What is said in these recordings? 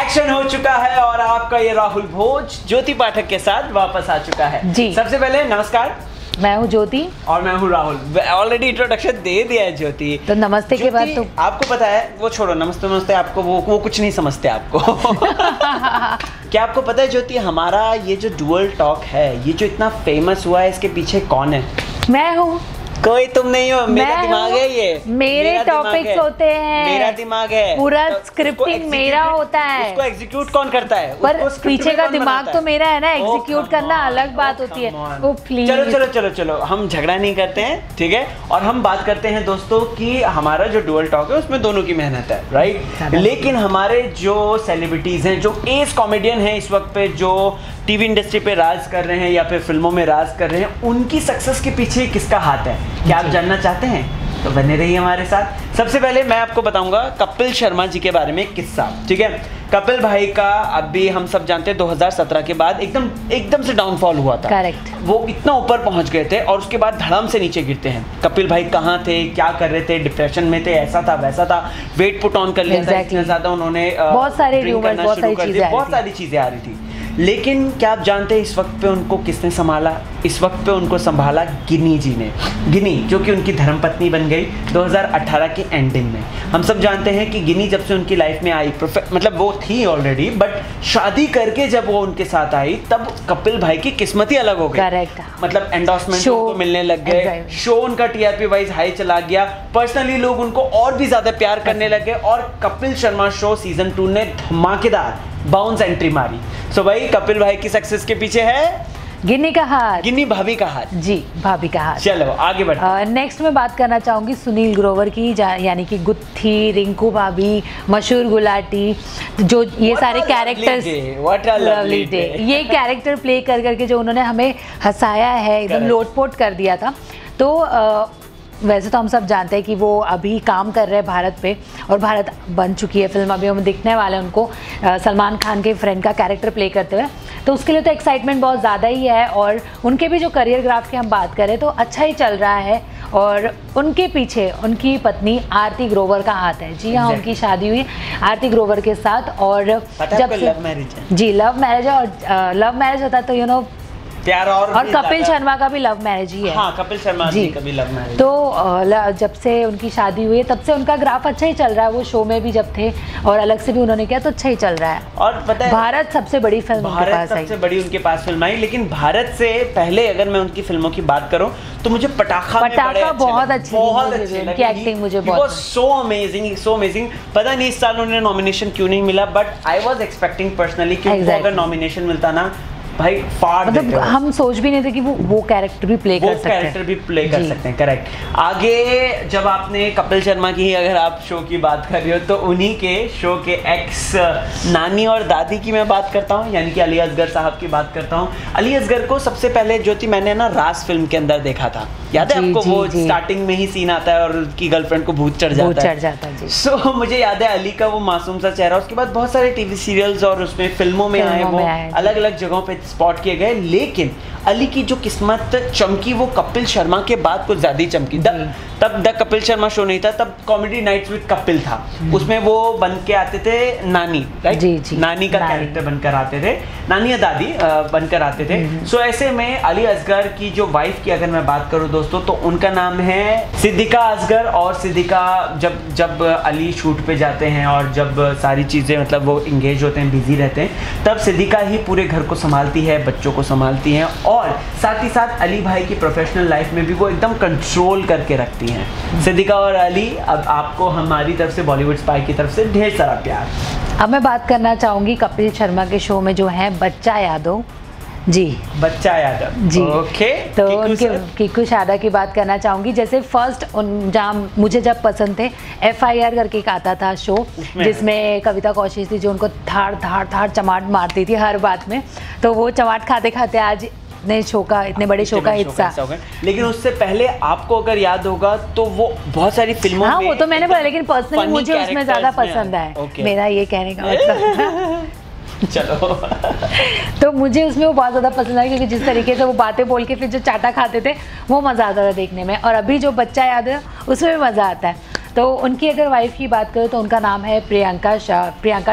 Action हो चुका है और आपका ये राहुल भोज ज्योति पाठक के साथ वापस आ चुका है जी। सबसे पहले नमस्कार, मैं हूँ ज्योति और मैं हूँ राहुल। ऑलरेडी इंट्रोडक्शन दे दिया है ज्योति, तो नमस्ते के बाद तो आपको पता है, वो छोड़ो नमस्ते नमस्ते, आपको वो कुछ नहीं समझते आपको। क्या आपको पता है ज्योति, हमारा ये जो डुअल टॉक है, ये जो इतना फेमस हुआ है, इसके पीछे कौन है? मैं हूँ। कोई तुम नहीं हो, मेरा दिमाग है ये। मेरे टॉपिक्स होते हैं, मेरा दिमाग है, पूरा स्क्रिप्टिंग मेरा होता है। उसको एग्जीक्यूट कौन करता है? पर पीछे का दिमाग तो मेरा है ना, एग्जीक्यूट करना अलग बात होती है। ओ प्लीज, चलो चलो चलो चलो, हम झगड़ा नहीं करते हैं, ठीक है? और हम बात करते हैं दोस्तों कि हमारा जो डुअल टॉक है उसमें दोनों की मेहनत है, राइट? लेकिन हमारे जो सेलिब्रिटीज हैं, जो एज कॉमेडियन हैं इस वक्त पे, जो टीवी इंडस्ट्री पे राज कर रहे हैं या फिर फिल्मों में राज कर रहे हैं, उनकी सक्सेस के पीछे किसका हाथ है? क्या आप जानना चाहते हैं? तो बने रहिए हमारे साथ। सबसे पहले मैं आपको बताऊंगा कपिल शर्मा जी के बारे में एक किस्सा, ठीक है? कपिल भाई का अभी हम सब जानते हैं 2017 के बाद एकदम से डाउनफॉल हुआ था। करेक्ट। वो इतना ऊपर पहुंच गए थे और उसके बाद धड़ाम से नीचे गिरते हैं। कपिल भाई कहाँ थे, क्या कर रहे थे, डिप्रेशन में थे, ऐसा था वैसा था, वेट पुट ऑन कर लिया था, इतना ज्यादा उन्होंने बहुत सारे र्यूमर्स, बहुत सारी चीजें आ रही थी। लेकिन क्या आप जानते हैं इस वक्त पे उनको किसने संभाला? इस वक्त पे उनको संभाला गिनी जी ने। गिनी जो कि उनकी धर्मपत्नी बन गई 2018 के एंडिंग में। हम सब जानते हैं कि गिनी जब से उनकी लाइफ में आई, मतलब वो थी ऑलरेडी, बट शादी करके जब वो उनके साथ आई तब कपिल भाई की किस्मत ही अलग हो गई। करेक्ट। मतलब एंडोर्समेंट उनको मिलने लग गए, शो उनका टीआरपी वाइज हाई चला गया, पर्सनली लोग उनको और भी ज्यादा प्यार करने लगे और कपिल शर्मा शो सीजन 2 ने धमाकेदार बाउंस एंट्री मारी। सो भाई कपिल भाई की सक्सेस के पीछे है गिन्नी का हाथ, गिन्नी भाभी का हाथ। जी, भाभी का हाथ। चलो आगे बढ़ते। नेक्स्ट मैं बात करना चाहूँगी सुनील ग्रोवर की, यानी कि गुत्थी, रिंकू भाभी, मशहूर गुलाटी, जो ये सारे कैरेक्टर्स, लवली डे, ये कैरेक्टर प्ले कर करके जो उन्होंने हमें हंसाया है, एकदम लोटपोट कर दिया था। तो वैसे तो हम सब जानते हैं कि वो अभी काम कर रहे हैं भारत पे, और भारत बन चुकी है फिल्म, अभी हम दिखने वाले हैं उनको सलमान खान के फ्रेंड का कैरेक्टर प्ले करते हुए। तो उसके लिए तो एक्साइटमेंट बहुत ज़्यादा ही है, और उनके भी जो करियर ग्राफ की हम बात करें तो अच्छा ही चल रहा है। और उनके पीछे उनकी पत्नी आरती ग्रोवर का हाथ है। जी हाँ, उनकी शादी हुई आरती ग्रोवर के साथ, और जब लव मैरिज है। जी, लव मैरिज है, और लव मैरिज होता है तो प्यार और कपिल शर्मा का भी लव मैरिज ही है। हाँ, कपिल शर्मा जी का भी लव मैरिज। तो जब से उनकी शादी हुई है तब से उनका ग्राफ अच्छा ही चल रहा है। वो शो में भी जब थे और अलग से भी उन्होंने किया तो अच्छा ही चल रहा है। और पता है, भारत सबसे बड़ी फिल्म उनके पास आई, सबसे बड़ी उनके पास फिल्म आई। लेकिन भारत से पहले अगर मैं उनकी फिल्मों की बात करूं तो मुझे पटाखा बहुत अच्छी उनकी एक्टिंग, मुझे बहुत सो अमेजिंग। पता नहीं इस साल उन्हें नॉमिनेशन क्यों नहीं मिला, but I was expecting personally कि अगर नॉमिनेशन मिलता ना भाई, मतलब हम सोच भी नहीं थे कि वो कैरेक्टर भी प्ले कर सकते हैं। करेक्ट। आगे जब आपने कपिल शर्मा की ही अगर आप शो की बात कर रहे हो तो उन्हीं के शो के एक्स नानी और दादी की मैं बात करता हूँ, यानी कि अली असगर साहब की बात करता हूँ। अली असगर को सबसे पहले ज्योति मैंने ना राज फिल्म के अंदर देखा था, याद है आपको? वो स्टार्टिंग में ही सीन आता है और उसकी गर्लफ्रेंड को भूत चढ़ जाता है। सो मुझे याद है अली का वो मासूम सा चेहरा। उसके बाद बहुत सारे टीवी सीरियल्स और उसमें फिल्मों में आए, वो अलग अलग जगहों पे स्पॉट किए गए। लेकिन अली की जो किस्मत चमकी वो कपिल शर्मा के बाद कुछ ज्यादा ही चमकी। तब द कपिल शर्मा शो नहीं था, तब कॉमेडी नाइट्स विद कपिल था। उसमें वो बन के आते थे नानी, राइट? जी, नानी का कैरेक्टर बनकर आते थे, नानी या दादी बनकर आते थे। सो ऐसे में अली असगर की जो वाइफ की अगर मैं बात करूं दोस्तों, तो उनका नाम है सिद्दीका असगर। और सिद्दीका जब अली शूट पे जाते हैं और जब सारी चीजें मतलब वो इंगेज होते हैं, बिजी रहते हैं, तब सिद्दीका ही पूरे घर को संभालती है, बच्चों को संभालती हैं, और साथ ही साथ अली भाई की प्रोफेशनल लाइफ में भी वो एकदम कंट्रोल करके रखती हैं। सिद्दीका और अली, अब आपको हमारी तरफ से, बॉलीवुड स्पाई की तरफ से ढेर सारा प्यार। अब मैं बात करना चाहूँगी कपिल शर्मा के शो में जो है बच्चा यादव जी, बच्चा यादव जी। ओके। तो उनके किकू शादा की बात करना चाहूँगी। जैसे फर्स्ट जहाँ मुझे जब पसंद थे, FIR करके एक आता था शो जिसमें कविता कौशिक थी जो उनको धाड़ चमाट मारती थी हर बात में। तो वो चमाट खाते खाते आज इतने बड़े शो का हिस्सा। लेकिन उससे पहले आपको अगर याद होगा तो वो बहुत सारी फिल्मों में, वो तो मैंने बोला, लेकिन पर्सनली मुझे उसमें ज्यादा पसंद है। मेरा ये कहने का मतलब चलो तो मुझे उसमें वो बहुत ज़्यादा पसंद आया, क्योंकि जिस तरीके से वो बातें बोल के फिर जो चाटा खाते थे वो मज़ा आता था देखने में। और अभी जो बच्चा याद है उसमें भी मज़ा आता है। तो उनकी अगर वाइफ की बात करें तो उनका नाम है प्रियंका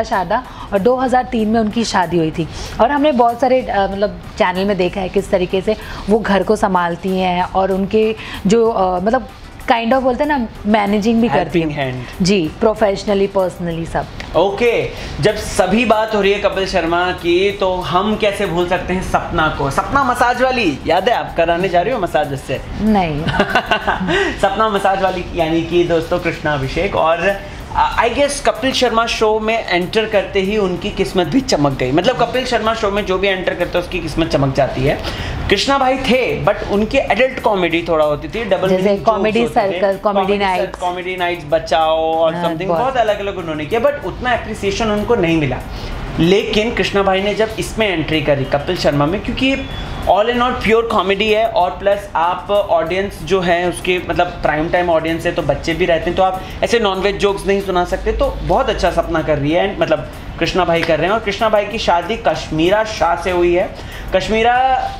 शारदा, और 2003 में उनकी शादी हुई थी। और हमने बहुत सारे मतलब चैनल में देखा है किस तरीके से वो घर को संभालती हैं और उनके जो मतलब काइंड ऑफ बोलते हैं ना, मैनेजिंग भी करती हैं जी, प्रोफेशनली पर्सनली सब। ओके, जब सभी बात हो रही है कपिल शर्मा की तो हम कैसे भूल सकते हैं सपना को। सपना मसाज वाली याद है, आप कराने जा रही हो मसाज उससे? नहीं। सपना मसाज वाली यानी कि दोस्तों कृष्णा अभिषेक। और I guess Kapil Sharma show में एंटर करते ही उनकी किस्मत भी चमक गई। मतलब कपिल शर्मा शो में जो भी एंटर करता है उसकी किस्मत चमक जाती है। कृष्णा भाई थे बट उनकी एडल्ट कॉमेडी थोड़ा होती थी, डबल जैसे कॉमेडी सर्कल, कॉमेडी नाइट्स बचाओ और समथिंग बहुत अलग अलग उन्होंने किया, बट उतना एप्रिसिएशन उनको नहीं मिला। लेकिन कृष्णा भाई ने जब इसमें एंट्री करी कपिल शर्मा में, क्योंकि all in all pure comedy है और प्लस आप ऑडियंस जो है उसके मतलब प्राइम टाइम ऑडियंस है तो बच्चे भी रहते हैं, तो आप ऐसे नॉनवेज जोक्स नहीं सुना सकते। तो बहुत अच्छा सपना कर रही है, मतलब कृष्णा भाई कर रहे हैं। और कृष्णा भाई की शादी कश्मीरा शाह से हुई है। कश्मीरा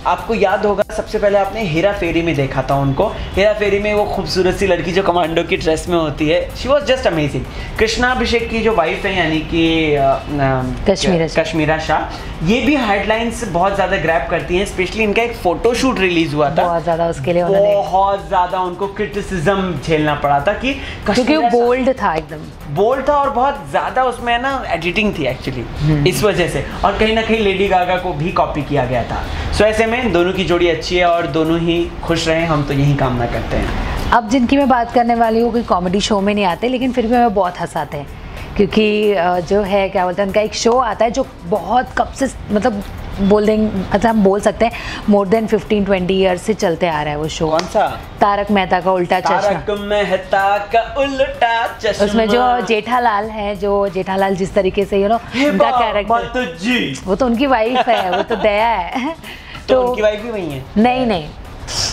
आपको याद होगा, सबसे पहले आपने हेरा फेरी में देखा था उनको। हेरा फेरी में वो खूबसूरत सी लड़की जो कमांडो की ड्रेस में होती है, she was just amazing. Krishna Abhishek की जो वाइफ है यानी कि कश्मीरा शाह, ये भी हेडलाइंस बहुत ज़्यादा ग्रैब करती हैं। स्पेशली इनका एक फोटोशूट रिलीज हुआ था, बहुत ज़्यादा उसके लिए बहुत ज़्यादा उनको क्रिटिसिज्म झेलना पड़ा था कि क्योंकि वो बोल्ड था, एकदम बोल्ड था और बहुत ज़्यादा उसमें ना एडिटिंग थी एक्चुअली, इस वजह से। और कहीं ना कहीं लेडी गागा को भी कॉपी किया गया था। सो ऐसे में दोनों की जोड़ी अच्छी है और दोनों ही खुश रहें, हम तो यही कामना करते हैं। अब जिनकी मैं बात करने वाली हूँ कोई कॉमेडी शो में नहीं आते, लेकिन फिर भी हमें बहुत हंसाते हैं, क्योंकि जो है क्या बोलते हैं उनका एक शो आता है जो बहुत कब से मतलब बोल देंगे, अच्छा हम बोल सकते हैं मोर देन 15-20 ईयर्स से चलते आ रहा है वो शो। कौन सा? तारक मेहता का उल्टा चश्मा। तारक मेहता का उल्टा चश्मा। उसमें जो जेठालाल है, जो जेठालाल जिस तरीके से उनका कैरेक्टर, वो तो उनकी वाइफ है, वो तो दया है। तो उनकी वाइफ भी वही है? नहीं,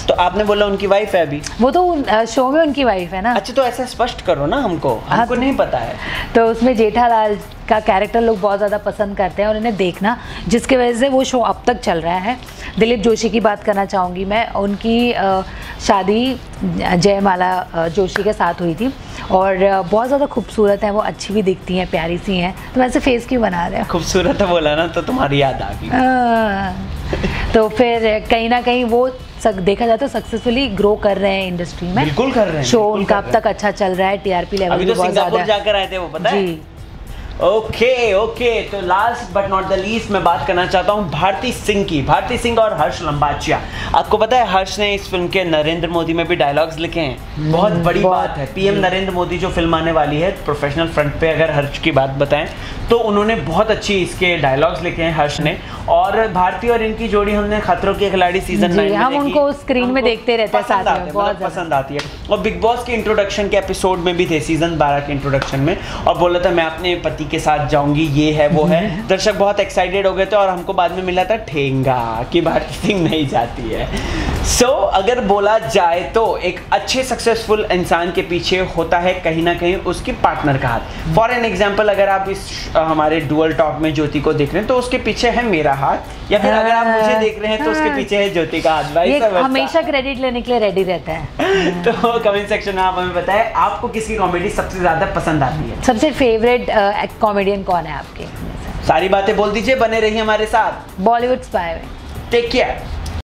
तो आपने बोला उनकी वाइफ है अभी, वो तो शो में उनकी वाइफ है ना। अच्छा, तो ऐसा स्पष्ट करो ना, हमको नहीं पता है। तो उसमें जेठालाल का कैरेक्टर लोग बहुत ज़्यादा पसंद करते हैं और इन्हें देखना, जिसकी वजह से वो शो अब तक चल रहा है। दिलीप जोशी की बात करना चाहूँगी मैं, उनकी शादी जयमाला जोशी के साथ हुई थी और बहुत ज़्यादा खूबसूरत है वो, अच्छी भी दिखती हैं, प्यारी सी हैं। तो वैसे फेस क्यों बना रहे हैं? खूबसूरत है बोला ना तो तुम्हारी याद आ गई। तो फिर कहीं ना कहीं वो देखा जाए तो सक्सेसफुली ग्रो कर रहे हैं इंडस्ट्री में। बिल्कुल कर रहे हैं। शो उनका अब तक अच्छा चल रहा है, टीआरपी लेवल अभी तो सिंगापुर जाकर आए थे वो, पता है? ओके, तो last but not the least मैं बात करना चाहता हूँ भारती सिंह की। भारती सिंह और हर्ष लंबाचिया। आपको पता है हर्ष ने इस फिल्म के नरेंद्र मोदी में भी डायलॉग्स लिखे हैं। बहुत बड़ी बात है, पीएम नरेंद्र मोदी जो फिल्म आने वाली है प्रोफेशनल फ्रंट पे, अगर हर्ष की बात बताएं तो उन्होंने बहुत अच्छी इसके डायलॉग्स लिखे हैं हर्ष ने। और भारती और इनकी जोड़ी हमने खतरों के खिलाड़ी सीजन 9 में हम उनको स्क्रीन में देखते रहते हैं, साथ में बहुत पसंद आती है। और बिग बॉस के इंट्रोडक्शन के एपिसोड में भी थे, सीजन 12 के इंट्रोडक्शन में, और बोला था मैं अपने पति के साथ जाऊंगी, ये है वो है। दर्शक बहुत एक्साइटेड हो गए थे और हमको बाद में मिला था ठेंगा कि भारती सिंह नहीं जाती है। सो अगर बोला जाए तो एक अच्छे सक्सेसफुल इंसान के पीछे होता है कहीं ना कहीं उसके पार्टनर का हाथ। फॉर एन एग्जाम्पल, अगर आप इस हमारे डुअल टॉक में ज्योति को देख रहे हैं तो उसके पीछे है मेरा हाथ, या फिर अगर आप मुझे देख रहे हैं तो उसके पीछे है ज्योति का हाथ। भाई हमेशा क्रेडिट लेने के लिए रेडी रहता है। तो कमेंट सेक्शन में आप हमें बताएं आपको किसकी कॉमेडी सबसे ज्यादा पसंद आती है। सबसे फेवरेट कॉमेडियन कौन है आपके? सारी बातें बोल दीजिए, बने रहिए हमारे साथ बॉलीवुड स्पाई में। Take care.